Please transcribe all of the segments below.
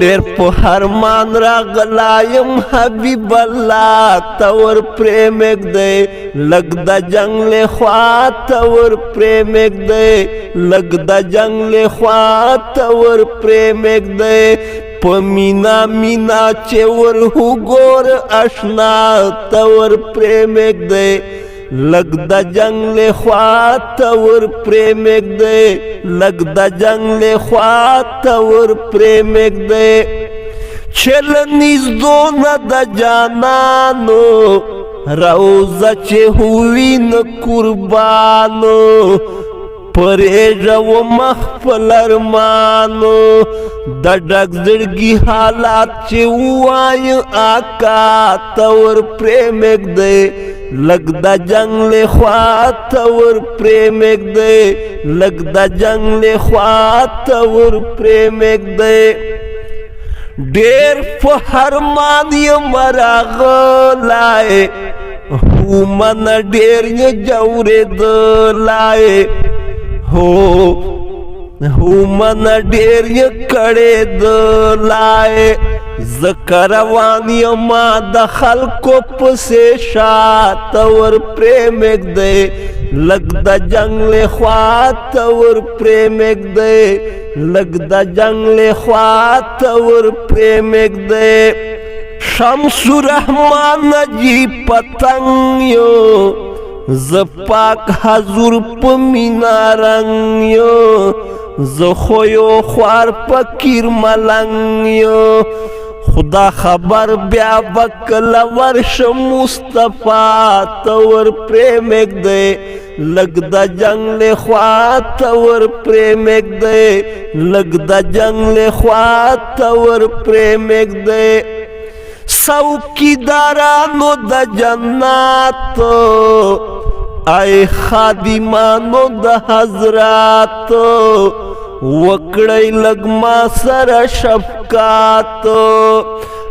ډېر په هرمان راغلایم حبیب الله تور پرې مږدی لږ د جنګ له خوا تور پرې مږدی لږ د جنګ له خوا تور پرې مږدی په مینا مینا چې ور وګور اشنا تور پرې مږدی لږ د جنګ له خوا تور پرې مږدی لږ د جنګ له خوا تور پرې مږدی چې له نږدو نه د جانانو روضه چې هووي نه قربانو پرېږه مخ خپل ارمانو د ډک زړګي حالات چې ووایه آقا تور پرې مږدی لږ د جنګ له خوا تور پرې مږدی لږ د جنګ له خوا تور پرې مږدی ډېر په هرمان یم راغلی هو منه ډېر یې ځورېدلی هو منه ډېر یې کړېدلی زکه روان یما د خلکو پسې شاته ور پرې مږدی لږ د جنګ له خوا تور پرې مږدی لږ د جنګ له خوا تور پرې مږدی شمس الرحمن نجیب پتنګ یو زه پاک حضور په مینا رنګ یو زه خو یو خوار فقیر ملنګ یو خدا خبر بیا به کله ورشم مصطفی تور پرې مږدی لږ د جنګ له خوا تور پرې مږدی لږ د جنګ له خوا تور پرې مږدی څوکیدارانو د جناتو ای خادمانو د حضراتو وکړی لږ ما سره شفقاتو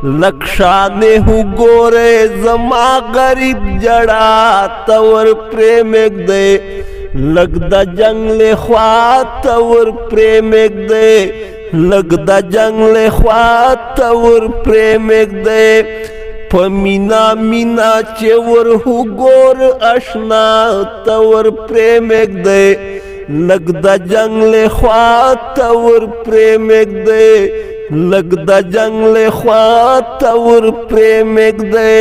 لږ شانې وګورئ زما غریب جړا تور پرې مږدی لږ د جنګ له خوا تور پرې مږدی لږ د جنګ له خوا تور پرې مږدی په مینا مینا چې ور وګور اشنا تور پرې مږدی لږ د جنګ له خوا تور پرې مږدی لږ د جنګ له خوا تور پرې مږدی